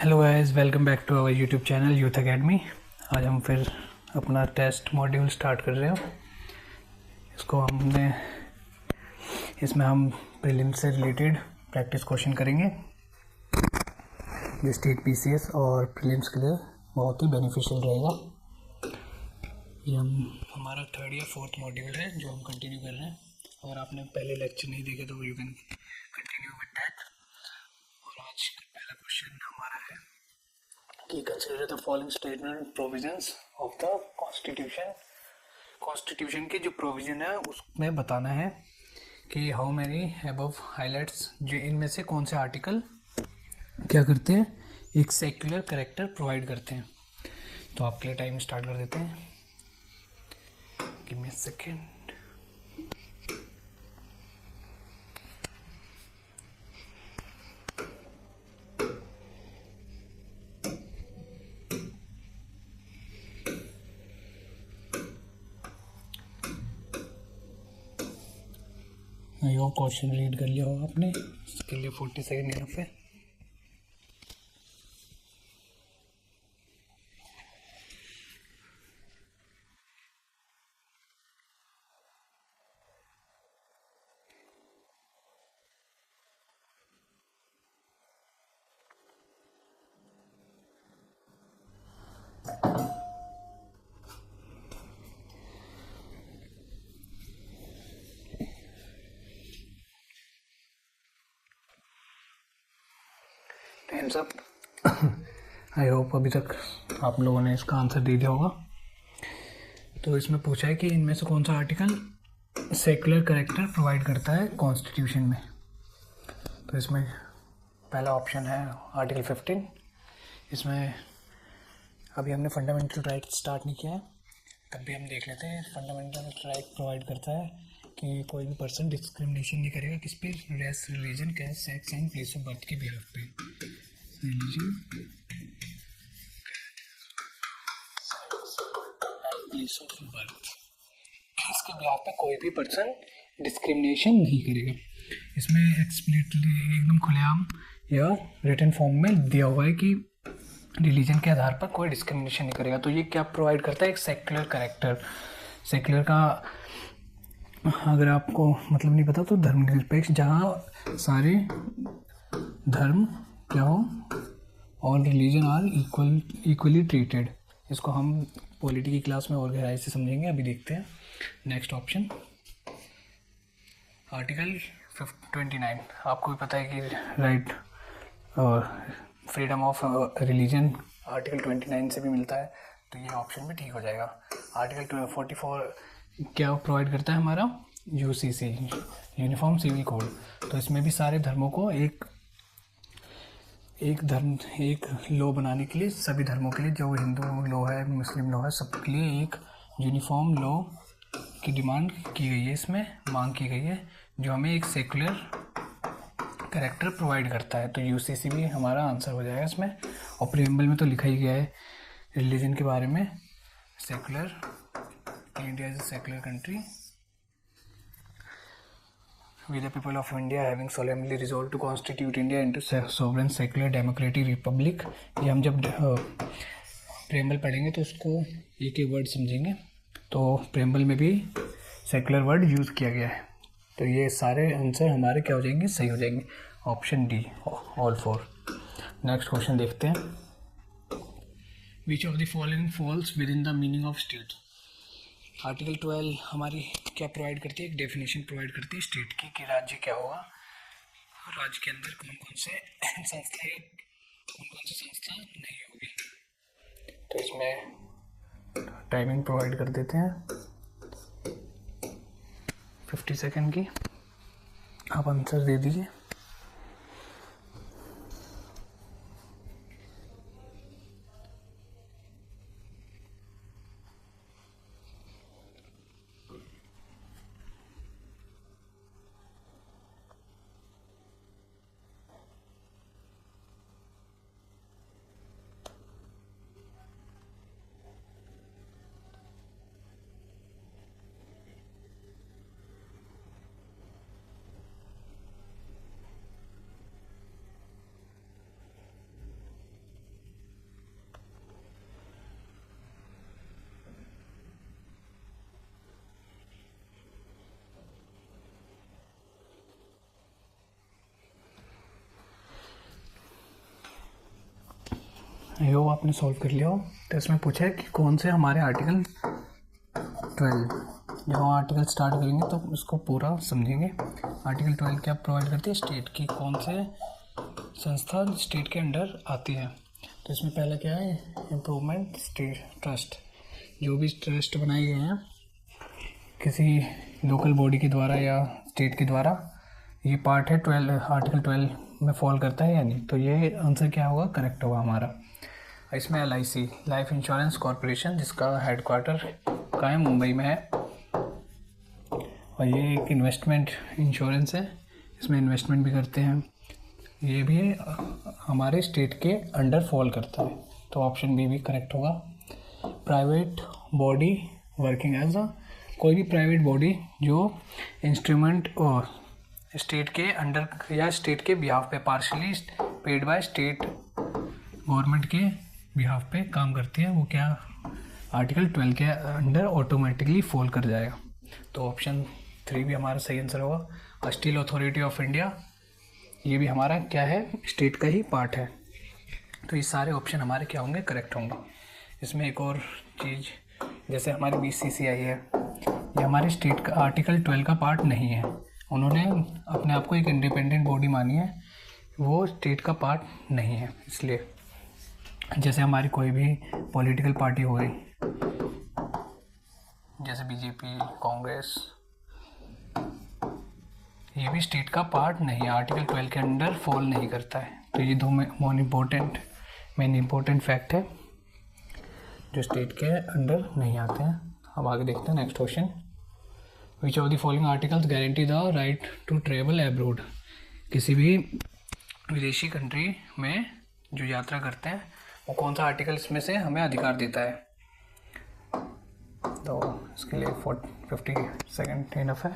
Hello guys, welcome back to our YouTube channel Youth Academy. आज हम फिर अपना टेस्ट मॉड्यूल स्टार्ट कर रहे हैं। इसमें हम प्रीलिम्स से रिलेटेड प्रैक्टिस क्वेश्चन करेंगे जो स्टेट पीसीएस और प्रीलिम्स के लिए बहुत ही बेनिफिशियल रहेगा। ये हमारा थर्ड या फोर्थ मॉड्यूल है जो हम कंटिन्यू कर रहे हैं। अगर आपने पहले लेक्चर नहीं देखे तो you can continue with that. और आज का पहला क्वेश्चन हमारा है कि consider the following statement provisions of the constitution. Constitution के जो प्रोविजन है उसमें बताना है कि हाउ मैनी अबव हाइलाइट्स, जो इनमें से कौन से आर्टिकल क्या करते हैं, एक सेक्युलर कैरेक्टर प्रोवाइड करते हैं। तो आपके लिए टाइम स्टार्ट कर देते हैं। Give me a second. I hope question read कर लिया होगा आपने। इसके लिए 40 सेकेंड इनफ है। Times up. आई होप अभी तक आप लोगों ने इसका आंसर दे दिया होगा। तो इसमें पूछा है कि इनमें से कौन सा आर्टिकल सेक्युलर कैरेक्टर प्रोवाइड करता है कॉन्स्टिट्यूशन में। तो इसमें पहला ऑप्शन है आर्टिकल 15। इसमें अभी हमने फंडामेंटल राइट स्टार्ट नहीं किया है, तब भी हम देख लेते हैं। फंडामेंटल राइट प्रोवाइड करता है कि कोई भी पर्सन डिस्क्रिमिनेशन नहीं करेगा किस पे, race, religion, caste, sex and place of birth के बिहाफ पे। रिलीजन, प्लेस ऑफ बर्थ, इसके बिहाफ पे कोई भी पर्सन डिस्क्रिमिनेशन नहीं करेगा। इसमें एक्सप्लिसिटली एकदम खुलेआम या रिटन फॉर्म में दिया हुआ है कि रिलीजन के आधार पर कोई डिस्क्रिमिनेशन नहीं करेगा। तो ये क्या प्रोवाइड करता है, एक सेक्युलर कैरेक्टर। सेक्युलर का अगर आपको मतलब नहीं पता तो धर्मनिरपेक्ष, जहाँ सारे धर्म क्या हो और रिलीजन आर इक्वली ट्रीटेड। इसको हम पॉलिटी की क्लास में और गहराई से समझेंगे, अभी देखते हैं। Next option article 29। आपको भी पता है कि राइट और फ्रीडम ऑफ रिलीजन आर्टिकल 29 से भी मिलता है, तो ये ऑप्शन भी ठीक हो जाएगा। आर्टिकल 44 क्या प्रोवाइड करता है हमारा, यूसीसी, यूनिफॉर्म सिविल कोड। तो इसमें भी सारे धर्मों को एक लॉ बनाने के लिए, सभी धर्मों के लिए, जो हिंदू लॉ है, मुस्लिम लॉ है, सबके लिए एक यूनिफॉर्म लॉ की डिमांड की गई है, इसमें मांग की गई है, जो हमें एक सेकुलर कैरेक्टर प्रोवाइड करता है। तो यूसीसी भी हमारा आंसर हो जाएगा इसमें। और प्रीएम्बल में तो लिखा ही गया है रिलीजन के बारे में, secular, India is a secular country, we the people of India having solemnly resolved to constitute India into sovereign secular democratic republic। ये हम जब प्रेम्बल पढ़ेंगे तो उसको एक एक वर्ड समझेंगे। तो प्रेम्बल में भी सेकुलर वर्ड यूज़ किया गया है। तो ये सारे आंसर हमारे क्या हो जाएंगे, सही हो जाएंगे। Option D, all four. Next question देखते हैं। Which of the following falls within the meaning of state. Article 12 हमारी क्या प्रोवाइड करती है, एक डेफिनेशन प्रोवाइड करती है स्टेट की, कि राज्य क्या होगा, राज्य के अंदर कौन कौन से संस्था है, कौन कौन सी संस्था नहीं होगी। तो इसमें टाइमिंग प्रोवाइड कर देते हैं 50 सेकेंड की। आप आंसर दे दीजिए। आई होप आपने सॉल्व कर लिया हो। तो इसमें पूछा है कि कौन से हमारे आर्टिकल 12, जब हम आर्टिकल स्टार्ट करेंगे तो उसको पूरा समझेंगे। आर्टिकल 12 क्या प्रोवाइड करती है, स्टेट की कौन से संस्था स्टेट के अंडर आती है। तो इसमें पहला क्या है, इम्प्रूवमेंट स्टेट ट्रस्ट। जो भी ट्रस्ट बनाए गए हैं किसी लोकल बॉडी के द्वारा या स्टेट के द्वारा, ये पार्ट है 12, आर्टिकल 12 में फॉल करता है या नहीं। तो ये आंसर क्या होगा, करेक्ट होगा हमारा। इसमें LIC लाइफ इंश्योरेंस कॉरपोरेशन, जिसका हेडक्वार्टर का है मुंबई में है, और ये एक इन्वेस्टमेंट इंश्योरेंस है, इसमें इन्वेस्टमेंट भी करते हैं। ये भी हमारे स्टेट के अंडर फॉल करता है, तो ऑप्शन बी भी करेक्ट होगा। Private body working as a, कोई भी प्राइवेट बॉडी जो इंस्ट्रूमेंट और स्टेट के अंडर या स्टेट के बिहाफ पे partially paid by state government के बिहाफ पे काम करती है, वो क्या आर्टिकल 12 के अंडर ऑटोमेटिकली फॉल कर जाएगा। तो ऑप्शन 3 भी हमारा सही आंसर होगा। स्टील अथॉरिटी ऑफ इंडिया, ये भी हमारा क्या है, स्टेट का ही पार्ट है। तो ये सारे ऑप्शन हमारे क्या होंगे, करेक्ट होंगे। इसमें एक और चीज़, जैसे हमारी BCCI है, ये हमारे स्टेट का आर्टिकल 12 का पार्ट नहीं है। उन्होंने अपने आप को एक इंडिपेंडेंट बॉडी मानी है, वो स्टेट का पार्ट नहीं है। इसलिए जैसे हमारी कोई भी पॉलिटिकल पार्टी हो गई, जैसे BJP, कांग्रेस, ये भी स्टेट का पार्ट नहीं है, आर्टिकल 12 के अंडर फॉल नहीं करता है। तो ये दो मेन इम्पोर्टेंट फैक्ट है जो स्टेट के अंडर नहीं आते हैं। अब आगे देखते हैं next question. Which of the following articles guarantee the right to travel abroad. किसी भी विदेशी कंट्री में जो यात्रा करते हैं, वो कौन सा आर्टिकल इसमें से हमें अधिकार देता है। तो इसके लिए 50 सेकेंड इनफ है।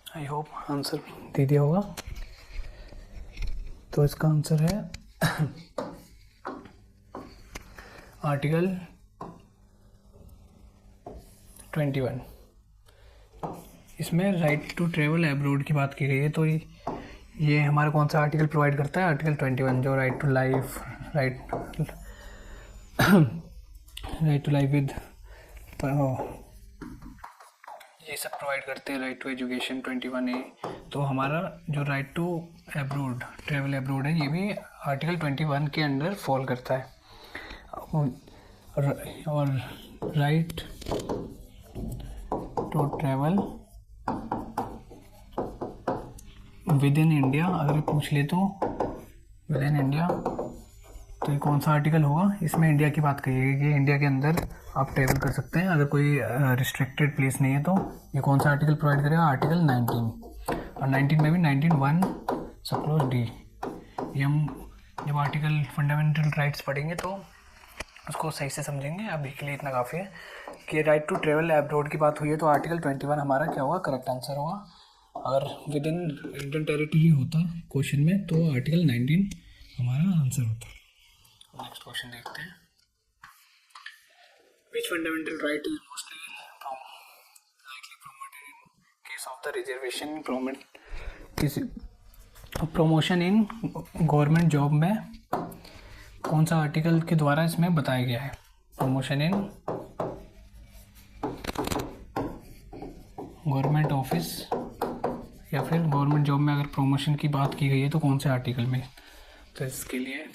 आई होप आंसर दे दिया होगा। तो इसका आंसर है आर्टिकल 21। इसमें राइट टू ट्रेवल एब्रोड की बात की गई है। तो ये हमारा कौन सा आर्टिकल प्रोवाइड करता है, आर्टिकल 21, जो right to life, right to life with ये सब प्रोवाइड करते हैं। Right to education 21A। तो हमारा जो right to abroad, travel abroad है, ये भी आर्टिकल 21 के अंडर फॉल करता है। और right to travel within India, अगर पूछ ले तो विद इन इंडिया, तो ये कौन सा आर्टिकल होगा। इसमें इंडिया की बात करिए कि इंडिया के अंदर आप ट्रेवल कर सकते हैं, अगर कोई रिस्ट्रिक्टेड प्लेस नहीं है। तो ये कौन सा आर्टिकल प्रोवाइड करेगा, आर्टिकल 19। और 19 में भी 19(1) सब क्लोज D। ये हम जब आर्टिकल फंडामेंटल राइट्स पढ़ेंगे तो उसको सही से समझेंगे। अभी के लिए इतना काफ़ी है कि राइट टू ट्रेवल एब्रोड की बात हुई है, तो आर्टिकल 21 हमारा क्या होगा, करेक्ट आंसर होगा। अगर विद इन इंडियन टेरिटरी होता क्वेश्चन में, तो आर्टिकल 19 हमारा आंसर होता। नेक्स्ट क्वेश्चन देखते हैं। Which fundamental right is mostly likely promoted in case of the reservation promotion in government job में कौन सा आर्टिकल के द्वारा इसमें बताया गया है। प्रमोशन इन गवर्नमेंट ऑफिस या फिर गवर्नमेंट जॉब में अगर प्रमोशन की बात की गई है तो कौन से आर्टिकल में। तो इसके लिए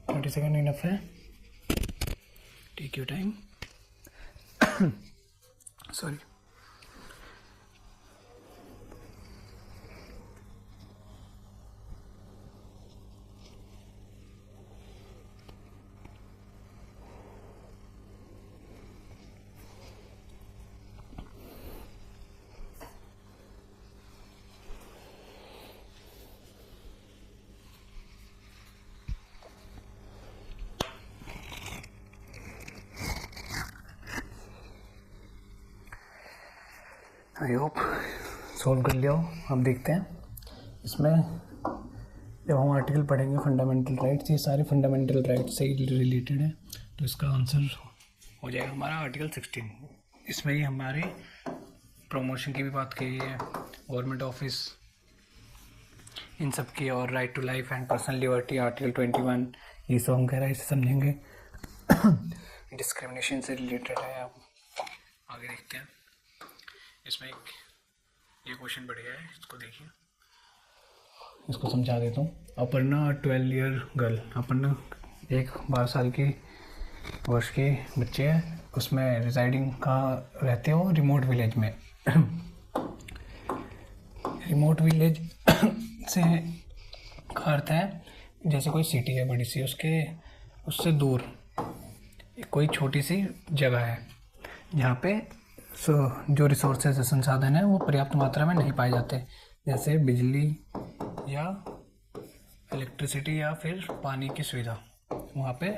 30 सेकेंड इनफ है। Take your time. Sorry. I hope solve कर लिया हो। अब देखते हैं इसमें जब हम आर्टिकल पढ़ेंगे फंडामेंटल राइट्स, ये सारे फंडामेंटल राइट्स से रिलेटेड है, तो इसका आंसर हो जाएगा हमारा आर्टिकल 16। इसमें ही हमारे प्रमोशन की भी बात की है, गवर्नमेंट ऑफिस इन सब की, और right to life and personal liberty article 21, ये सब हम गहराई से समझेंगे। डिस्क्रिमिनेशन से रिलेटेड है। अब आगे देखते हैं। इसमें एक ये क्वेश्चन बढ़िया है, इसको देखिए, इसको समझा देता हूँ। अपर्णा 12 ईयर गर्ल, अपर्णा एक 12 साल की वर्ष के बच्चे हैं, उसमें रिजाइडिंग कहाँ रहते हो, रिमोट विलेज में। रिमोट विलेज से का अर्थ है जैसे कोई सिटी है बड़ी सी, उससे दूर कोई छोटी सी जगह है जहाँ पे जो रिसोर्सेज संसाधन है वो पर्याप्त मात्रा में नहीं पाए जाते, जैसे बिजली या इलेक्ट्रिसिटी या फिर पानी की सुविधा वहाँ पे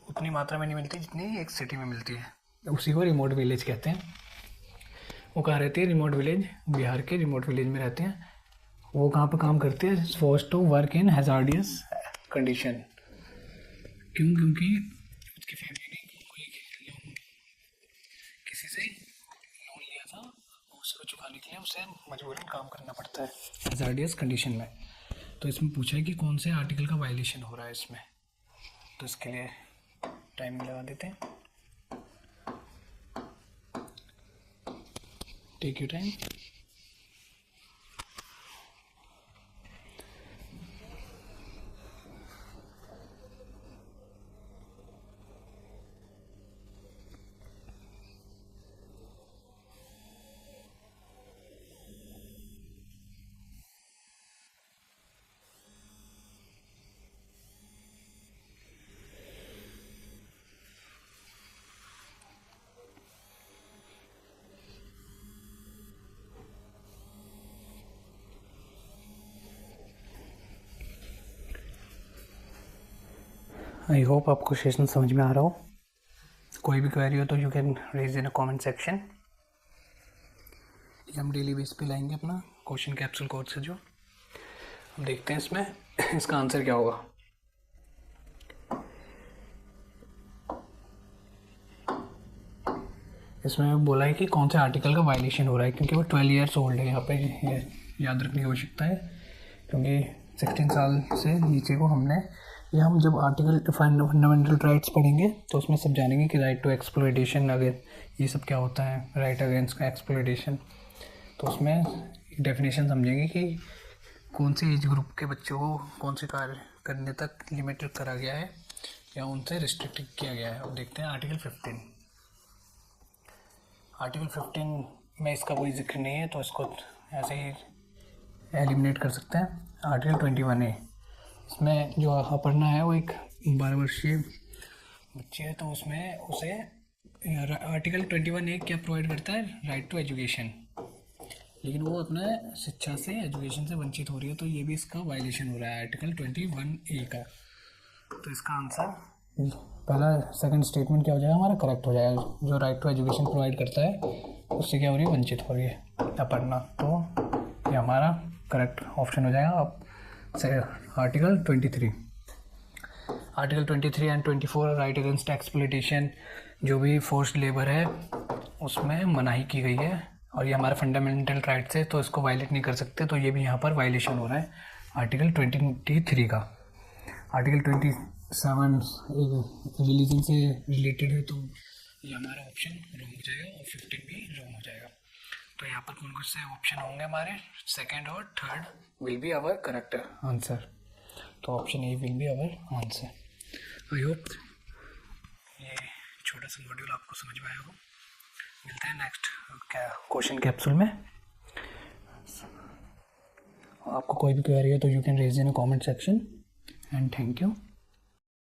उतनी मात्रा में नहीं मिलती जितनी एक सिटी में मिलती है, उसी को रिमोट विलेज कहते हैं। वो कहाँ रहती है, रिमोट विलेज, बिहार के रिमोट विलेज में रहते हैं। वो कहाँ पे काम करते हैं, forced to work in hazardous condition. क्यों? क्योंकि उसकी फैमिली ने कोई किसी से लोन लिया था, उसको चुकाने के लिए उसे मजबूरन काम करना पड़ता है हैजार्डियस कंडीशन में। तो इसमें पूछा है कि कौन से आर्टिकल का वायलेशन हो रहा है इसमें, तो इसके लिए टाइम लगा देते हैं। Take your time. I hope आपको सेशन समझ में आ रहा हो। कोई भी क्वेरी हो तो you can raise in a comment section. ये हम डेली बेस पे लाएंगे अपना क्वेश्चन कैप्सूल कोर्स से जो हम देखते हैं इसमें इसका आंसर क्या होगा। इसमें बोला है कि कौन से आर्टिकल का वायलेशन हो रहा है, क्योंकि वो 12 ईयर्स ओल्ड है। यहाँ पे याद रखने की आवश्यकता है, क्योंकि 16 साल से नीचे को हमने, या हम जब आर्टिकल फंडामेंटल राइट्स पढ़ेंगे तो उसमें सब जानेंगे कि राइट टू एक्सप्लॉयटेशन, अगर ये सब क्या होता है, राइट अगेंस्ट का एक्सप्लॉयटेशन। तो उसमें डेफिनेशन समझेंगे कि कौन सी एज ग्रुप के बच्चों को कौन से कार्य करने तक लिमिटेड करा गया है या उनसे रिस्ट्रिक्टेड किया गया है। अब देखते हैं आर्टिकल 15। आर्टिकल 15 में इसका कोई जिक्र नहीं है, तो इसको ऐसे ही एलिमिनेट कर सकते हैं। आर्टिकल 21A, इसमें जो अपर्णा है वो एक 12 वर्षीय बच्ची है, तो उसमें उसे आर्टिकल 21A क्या प्रोवाइड करता है, राइट टू एजुकेशन, लेकिन वो अपने शिक्षा से, एजुकेशन से वंचित हो रही है, तो ये भी इसका वायलेशन हो रहा है आर्टिकल 21A का। तो इसका आंसर पहला सेकंड स्टेटमेंट क्या हो जाएगा हमारा, करेक्ट हो जाएगा। जो राइट टू एजुकेशन प्रोवाइड करता है उससे क्या हो रही है, वंचित हो रही है अपर्णा, तो ये हमारा करेक्ट ऑप्शन हो जाएगा। अब article 23, article 23 and 24 right against exploitation, जो भी फोर्स्ड लेबर है उसमें मनाही की गई है, और ये हमारा फंडामेंटल राइट्स है, तो इसको वायलेट नहीं कर सकते, तो ये भी यहाँ पर वायलेशन हो रहा है आर्टिकल 23 का। आर्टिकल 27 रिलीजन से रिलेटेड है, तो ये हमारा ऑप्शन रॉन्ग हो जाएगा, और 15 भी रॉन्ग हो जाएगा। तो यहाँ पर कौन से ऑप्शन होंगे हमारे, सेकंड और third will be our correct answer, तो option A will be our answer. I hope ये छोटा सा मॉड्यूल आपको समझ में आया हो। मिलते हैं नेक्स्ट क्वेश्चन कैप्सूल में। आपको कोई भी क्वेरी हो तो you can raise in a comment section, and thank you.